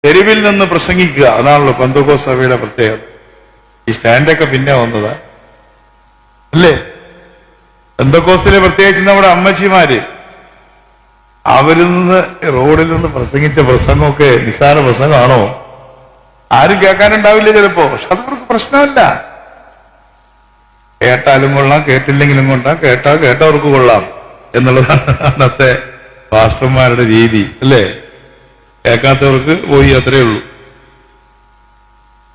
തെരുവിൽ നിന്ന് പ്രസംഗിക്കുക, അതാണല്ലോ പെന്തക്കോസ്ത് സഭയുടെ പ്രത്യേകത. ഈ സ്റ്റാൻഡൊക്കെ പിന്നെ വന്നതാ അല്ലേ? പെന്തക്കോസ്തിലെ പ്രത്യേകിച്ച് നമ്മുടെ അമ്മച്ചിമാര് അവരിൽ നിന്ന് റോഡിൽ നിന്ന് പ്രസംഗിച്ച പ്രസംഗമൊക്കെ നിസ്സാര പ്രസംഗമാണോ? ആരും കേൾക്കാനുണ്ടാവില്ല ചിലപ്പോ, പക്ഷെ അതവർക്ക് പ്രശ്നമല്ല. കേട്ടാലും കൊള്ളാം, കേട്ടില്ലെങ്കിലും കൊള്ളാം, കേട്ടവർക്ക് കൊള്ളാം എന്നുള്ളതാണ് അന്നത്തെ പാസ്റ്റർമാരുടെ രീതി അല്ലേ? കേൾക്കാത്തവർക്ക് പോയി, അത്രേ ഉള്ളൂ.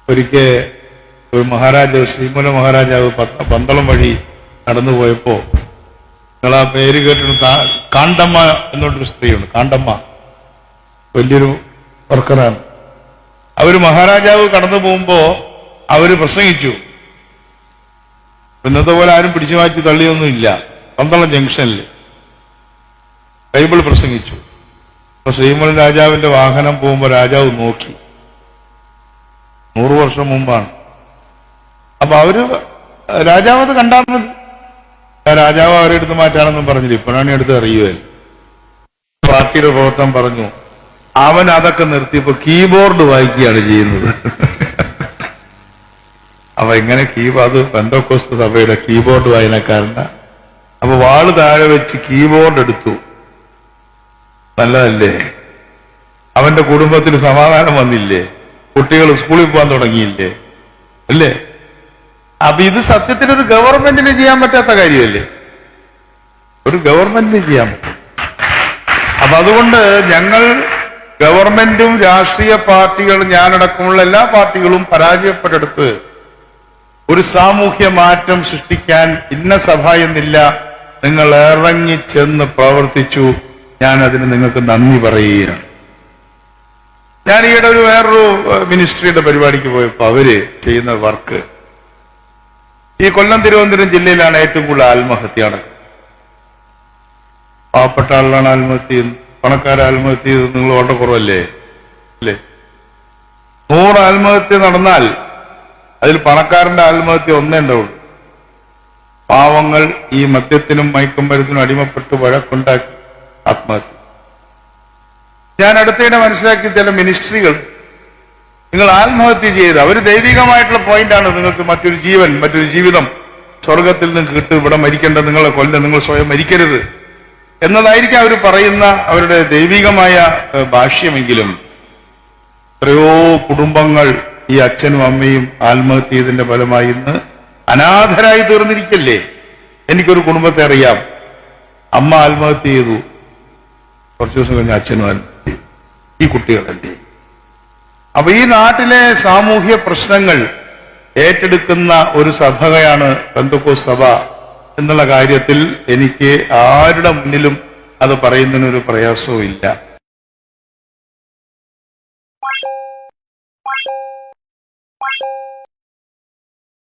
ഒരിക്കൽ ഒരു മഹാരാജാവ്, ശ്രീമൂല മഹാരാജാവ് പന്തളം വഴി നടന്നു പോയപ്പോ, നിങ്ങൾ ആ പേര് കേട്ടിട്ട്, കാണ്ടമ്മ എന്നൊരു സ്ത്രീയുണ്ട്, കാണ്ടമ്മ, വലിയൊരു വർക്കറാണ്. അവര് മഹാരാജാവ് കടന്നു പോകുമ്പോ അവര് പ്രസംഗിച്ചു. ഇന്നത്തെ പോലെ ആരും പിടിച്ചു മാറ്റി തള്ളിയൊന്നുമില്ല. പന്തളം ജംഗ്ഷനിൽ ബൈബിൾ പ്രസംഗിച്ചു. അപ്പൊ ശ്രീമൂലൻ രാജാവിന്റെ വാഹനം പോകുമ്പോ രാജാവ് നോക്കി. 100 വർഷം മുമ്പാണ്. അപ്പൊ രാജാവ് അത് കണ്ടാൽ മതി. രാജാവ് അവരെ എടുത്ത് മാറ്റാണെന്നും പറഞ്ഞില്ല, ഇപ്പോഴാണ് എടുത്ത് അറിയുമല്ലോ. പാർട്ടിയുടെ പ്രവർത്തനം പറഞ്ഞു, അവൻ അതൊക്കെ നിർത്തിയപ്പോ കീബോർഡ് വായിക്കുകയാണ് ചെയ്യുന്നത്. അപ്പൊ എങ്ങനെ അത് പെന്തക്കോസ്ത് സഭയുടെ കീബോർഡ് വായനക്കാരന. അപ്പൊ വാള് താഴെ വെച്ച് കീബോർഡ് എടുത്തു. നല്ലതല്ലേ? അവന്റെ കുടുംബത്തിൽ സമാധാനം വന്നില്ലേ? കുട്ടികൾ സ്കൂളിൽ പോകാൻ തുടങ്ങിയില്ലേ? അല്ലേ? അപ്പൊ ഇത് സത്യത്തിൽ ഒരു ഗവൺമെന്റിന് ചെയ്യാൻ പറ്റാത്ത കാര്യമല്ലേ? ഒരു ഗവൺമെന്റിന് ചെയ്യാൻ പറ്റും. അപ്പൊ അതുകൊണ്ട് ഞങ്ങൾ ഗവൺമെന്റും രാഷ്ട്രീയ പാർട്ടികളും ഞാനടക്കമുള്ള എല്ലാ പാർട്ടികളും പരാജയപ്പെട്ടെടുത്ത് ഒരു സാമൂഹ്യ മാറ്റം സൃഷ്ടിക്കാൻ ഇന്ന സഭ എന്നില്ല, നിങ്ങൾ ഇറങ്ങിച്ചെന്ന് പ്രവർത്തിച്ചു. ഞാൻ അതിന് നിങ്ങൾക്ക് നന്ദി പറയുകയാണ്. ഞാൻ ഈയിടെ വേറൊരു മിനിസ്ട്രിയുടെ പരിപാടിക്ക് പോയപ്പോ അവര് ചെയ്യുന്ന വർക്ക്, ഈ കൊല്ലം തിരുവനന്തപുരം ജില്ലയിലാണ് ഏറ്റവും കൂടുതൽ ആത്മഹത്യ നടക്കുന്നത്. പാവപ്പെട്ട ആളുകളാണ് ആത്മഹത്യ ചെയ്യുന്നത്, പണക്കാരെ ആത്മഹത്യ ചെയ്തത് നിങ്ങൾ വളരെ കുറവല്ലേ? അല്ലേ? 100 ആത്മഹത്യ നടന്നാൽ അതിൽ പണക്കാരന്റെ ആത്മഹത്യ ഒന്നേ ഉണ്ടാവുള്ളൂ. പാവങ്ങൾ ഈ മദ്യത്തിനും മയക്കുമരുന്നിനും അടിമപ്പെട്ട് വഴക്കുണ്ടാക്കി ആത്മഹത്യ. ഞാൻ അടുത്തിടെ മനസ്സിലാക്കി, ചില മിനിസ്ട്രികൾ നിങ്ങൾ ആത്മഹത്യ ചെയ്ത്, അവര് ദൈവികമായിട്ടുള്ള പോയിന്റാണ്, നിങ്ങൾക്ക് മറ്റൊരു ജീവൻ, മറ്റൊരു ജീവിതം സ്വർഗത്തിൽ നിന്ന് കിട്ടും, ഇവിടെ മരിക്കേണ്ട, നിങ്ങളെ കൊല്ലം, നിങ്ങൾ സ്വയം മരിക്കരുത് എന്നതായിരിക്കും അവർ പറയുന്ന അവരുടെ ദൈവികമായ ഭാഷ്യമെങ്കിലും എത്രയോ കുടുംബങ്ങൾ ഈ അച്ഛനും അമ്മയും ആത്മഹത്യ ചെയ്തതിന്റെ ഫലമായി ഇന്ന് അനാഥരായി തീർന്നിരിക്കല്ലേ? എനിക്കൊരു കുടുംബത്തെ അറിയാം, അമ്മ ആത്മഹത്യ ചെയ്തു, കുറച്ചു ദിവസം കഴിഞ്ഞ് അച്ഛനും ആത്മഹത്യ ചെയ്തു. ഈ കുട്ടികൾ എന്ത് ചെയ്യും? അപ്പൊ ഈ നാട്ടിലെ സാമൂഹ്യ പ്രശ്നങ്ങൾ ഏറ്റെടുക്കുന്ന ഒരു സഭയാണ് പെന്തക്കോസ്ത് സഭ എന്നുള്ള കാര്യത്തിൽ എനിക്ക് ആരുടെ മുന്നിലും അത് പറയുന്നതിനൊരു പ്രയാസവും ഇല്ല.